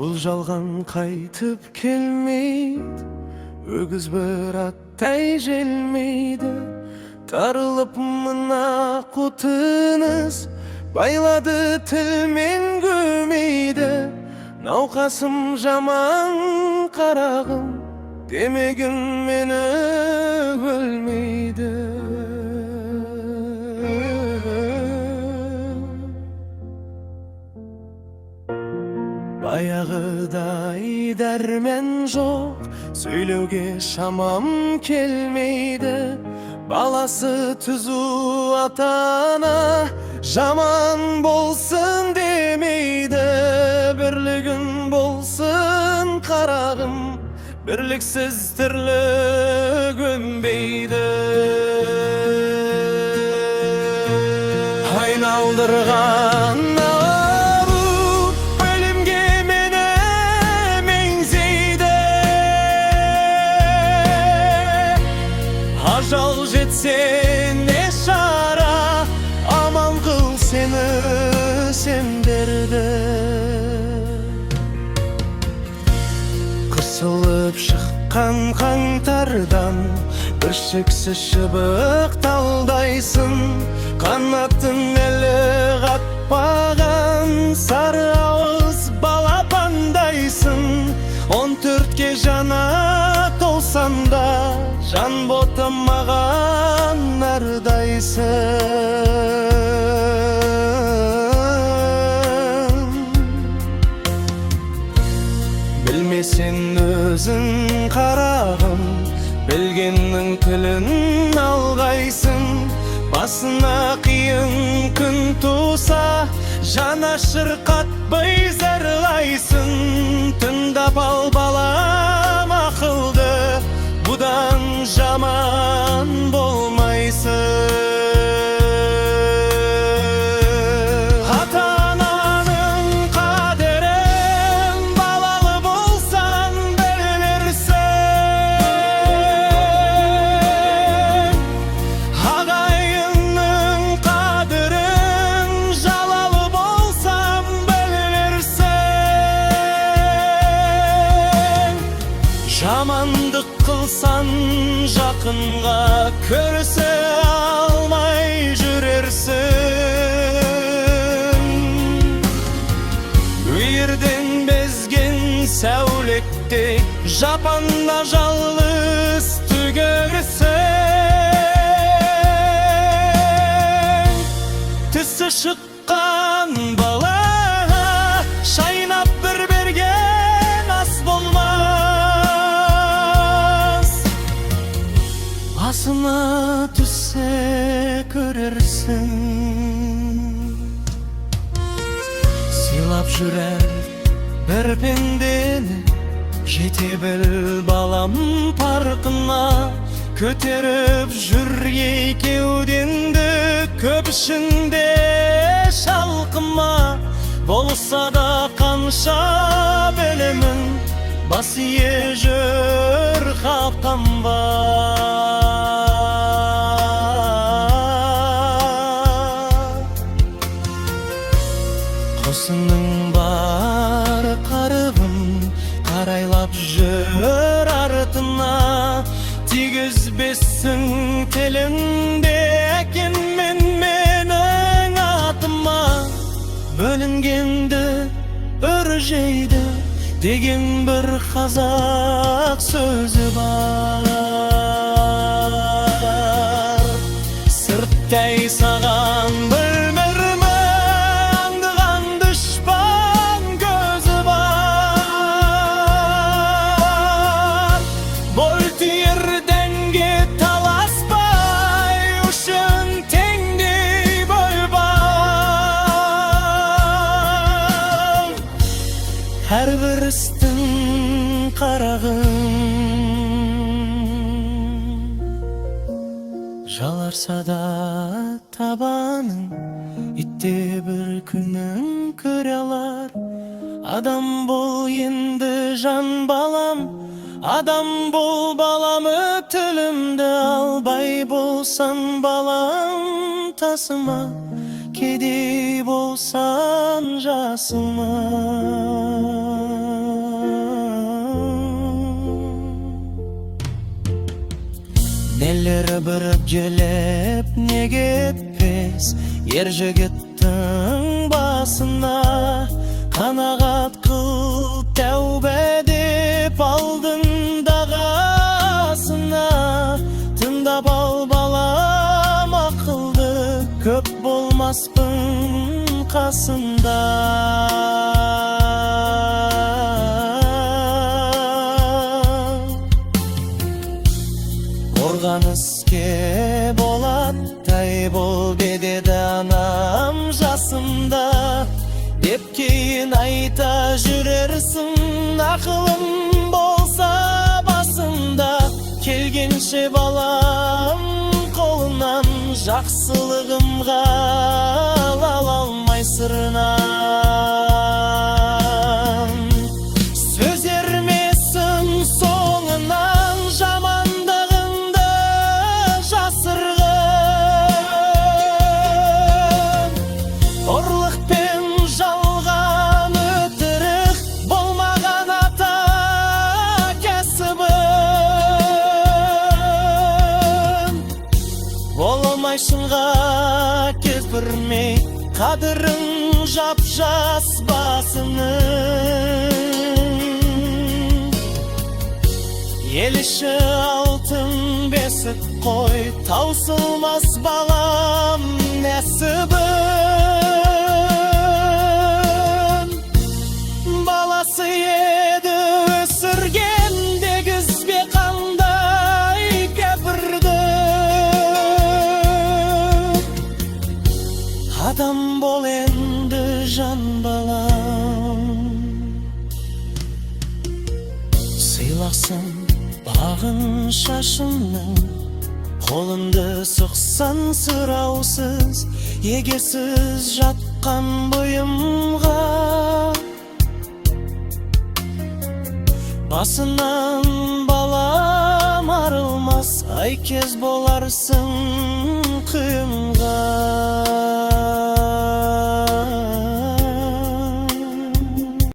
Бұл жалған қайтып келмейді, өгіз бір аттай желмейді. Тарылып мына құтыңыз, байлады тілмен көмейді. Науқасым жаман қарағым, демегін мені өлмейді. Баяғыдай дәрмен жоқ, сөйлеуге шамам келмейді. Баласы түзу ата-ана, жаман болсын демейді. Бірлігін болсын қарағым, бірліксіз тірлік өнбейді. Айналдырған ауру өлімге мені меңзейді. Ажал жетсе не шара, аман қыл сені сендерді. Қысылып шыққан қаңтардан бір шексіз шыбық талдайсың. Қанатын әлі қатпаған сары ауыз балапандайсың. 14-ке жана толсан да жан ботамаған ардайсың. Білмесен өзің қарағым, білгеннің тілін алғайсың. Басына қиын күн туса, жана шырқатпай зарлайсың. Тыңдап ал балам ақылды, бұдан жаман болмайсың. Ата-ананың қадірін балалы болсаң білерсің. Ағайынның қадірін жалалы болсаң білерсің. Жамандық қылсан жақынға көрсе алмай жүрерсің. Үйірден безген сәулектей жапанда жалғыз түгерсің. Тісі шыққан бала шайнап бір берген ас болмас. Асына түссе көрерсің. Сыйлап жүрер бір пендені, жете біл балам парқына. Көтеріп жүр екеуденді, көп ішінде шалқыма. Болса да қанша білемін, бас ие жүр қапқанба. Қосының бар қарыбын, қарайлап жүр артына. Тигізбесің тілінде әкем мен менің атыма. Бөлінгенді үржейді деген бір қазақ сөзі бар. Сырттай саған білмірмі, аңдыған дұшпан көзі бар. Бой түйір дәнге таласпай, үшін теңдей бой бар. Әрбір істің қарағым, жаларса да табаның, итте бір күнін көре алар. Адам бол енді жан балам, адам бол балам, өтілімді албай болсан балам тасыма. Кедей болсан жасыма. Элleri біріп желеп не кетпес ер жігіттің басына. Қанағат қыл тәубе деп алдыңда қасына. Тыңдап ал балам ақылды, көп болмаспын қасында. Қорғаныске болаттай бол бедеді анам жасымда. Деп кейін айта жүрерсің, ақылым болса басында. Келгенше балам қолынан, жақсылығымға ала алмай сырынан. Сөз ермесін соңынан, жамандығыңды жасырғын. Ұрлықпен жалған өтірік болмаған ата кәсібін. Боламай шынға келтірмей, қадірін жап-жас басының. Ел іші алтын бесік қой, таусылмас балам нәсібін. Баласы еді өсірген, дегізбе қандай кәпірді. Адам бол енді жан балам. Сыйлақсын бағын шашымның, қолыңды сұқсан сұраусыз, егесіз жатқан бойымға. Басынан балам арылмас, ай кез боларсың қиынға.